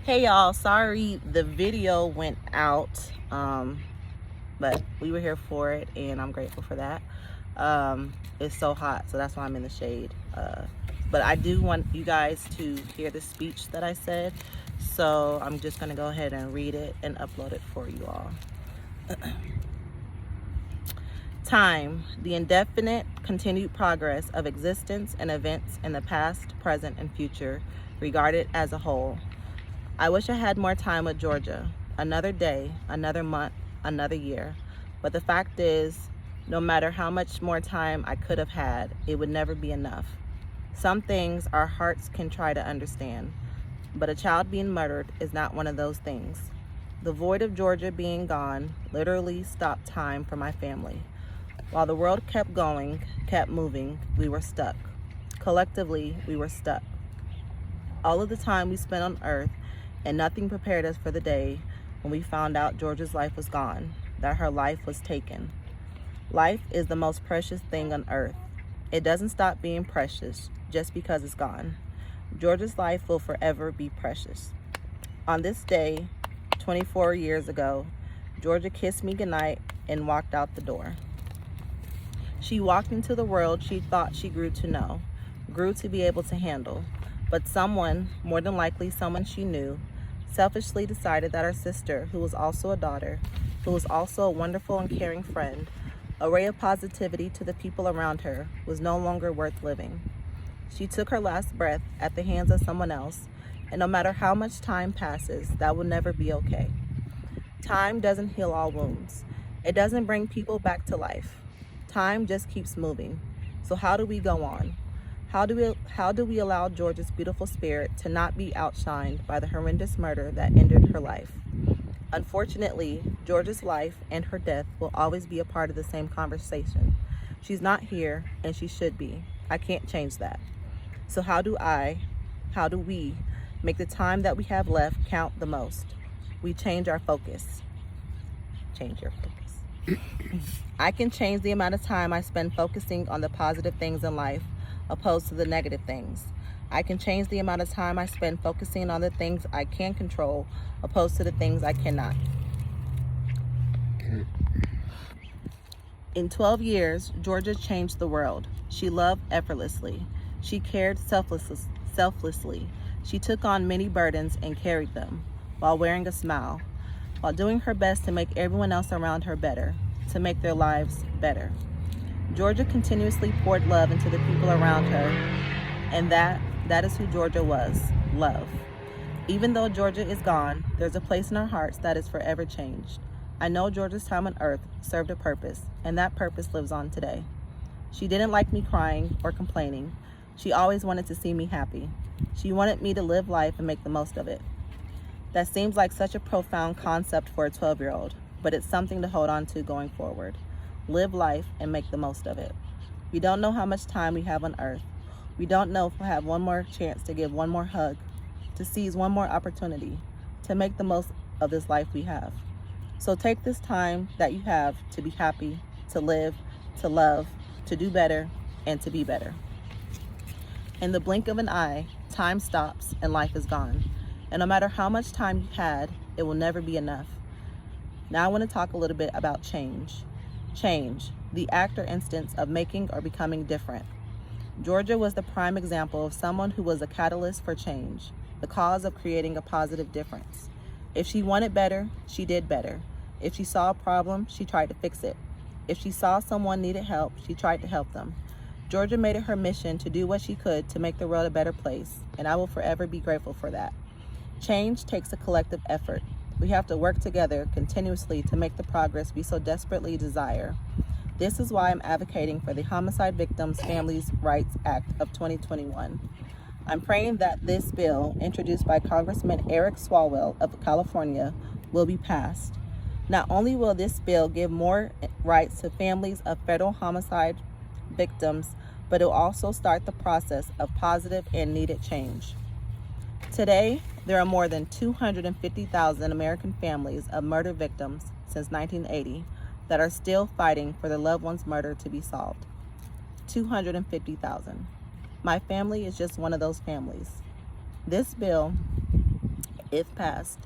Hey y'all, sorry the video went out, but we were here for it and I'm grateful for that. It's so hot, so that's why I'm in the shade. But I do want you guys to hear the speech that I said, so I'm just gonna go ahead and read it and upload it for you all. Time, the indefinite continued progress of existence and events in the past, present, and future, regarded as a whole. I wish I had more time with Georgia. Another day, another month, another year. But the fact is, no matter how much more time I could have had, it would never be enough. Some things our hearts can try to understand, but a child being murdered is not one of those things. The void of Georgia being gone literally stopped time for my family. While the world kept going, kept moving, we were stuck. Collectively, we were stuck. All of the time we spent on earth, and nothing prepared us for the day when we found out Georgia's life was gone, that her life was taken. Life is the most precious thing on earth. It doesn't stop being precious just because it's gone. Georgia's life will forever be precious. On this day, 24 years ago, Georgia kissed me goodnight and walked out the door. She walked into the world she thought she grew to know, grew to be able to handle. But someone, more than likely someone she knew, selfishly decided that her sister, who was also a daughter, who was also a wonderful and caring friend, a ray of positivity to the people around her, was no longer worth living. She took her last breath at the hands of someone else, and no matter how much time passes, that will never be okay. Time doesn't heal all wounds. It doesn't bring people back to life. Time just keeps moving. So how do we go on? How do we allow Georgia's beautiful spirit to not be outshined by the horrendous murder that ended her life? Unfortunately, Georgia's life and her death will always be a part of the same conversation. She's not here, and she should be. I can't change that. So how do we make the time that we have left count the most? We change our focus. Change your focus. I can change the amount of time I spend focusing on the positive things in life opposed to the negative things. I can change the amount of time I spend focusing on the things I can control opposed to the things I cannot. In 12 years, Georgia changed the world. She loved effortlessly. She cared selflessly. She took on many burdens and carried them while wearing a smile, while doing her best to make everyone else around her better, to make their lives better. Georgia continuously poured love into the people around her, and that is who Georgia was, love. Even though Georgia is gone, there's a place in our hearts that is forever changed. I know Georgia's time on earth served a purpose, and that purpose lives on today. She didn't like me crying or complaining. She always wanted to see me happy. She wanted me to live life and make the most of it. That seems like such a profound concept for a 12-year-old, but it's something to hold on to going forward. Live life and make the most of it. We don't know how much time we have on earth. We don't know if we'll have one more chance to give one more hug, to seize one more opportunity, to make the most of this life we have. So take this time that you have to be happy, to live, to love, to do better, and to be better. In the blink of an eye, time stops and life is gone. And no matter how much time you had, it will never be enough. Now I want to talk a little bit about change. Change, the act or instance of making or becoming different. Georgia was the prime example of someone who was a catalyst for change, the cause of creating a positive difference. If she wanted better, she did better. If she saw a problem, she tried to fix it. If she saw someone needed help, she tried to help them. Georgia made it her mission to do what she could to make the world a better place, and I will forever be grateful for that. Change takes a collective effort. We have to work together continuously to make the progress we so desperately desire. This is why I'm advocating for the Homicide Victims Families Rights Act of 2021. I'm praying that this bill, introduced by Congressman Eric Swalwell of California, will be passed. Not only will this bill give more rights to families of federal homicide victims, but it will also start the process of positive and needed change. Today, there are more than 250,000 American families of murder victims since 1980 that are still fighting for their loved one's murder to be solved. 250,000. My family is just one of those families. This bill if passed,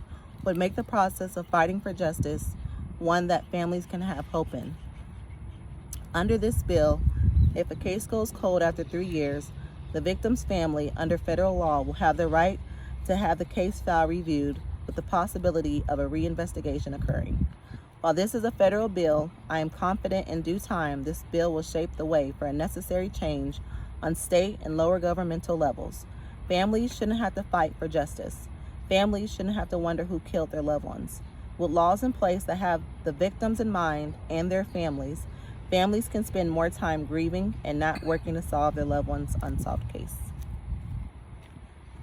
would make the process of fighting for justice one that families can have hope in. Under this bill, if a case goes cold after 3 years, the victim's family, under federal law, will have the right to have the case file reviewed with the possibility of a reinvestigation occurring. While this is a federal bill, I am confident in due time this bill will shape the way for a necessary change on state and lower governmental levels. Families shouldn't have to fight for justice. Families shouldn't have to wonder who killed their loved ones. With laws in place that have the victims in mind and their families, families can spend more time grieving and not working to solve their loved one's unsolved case.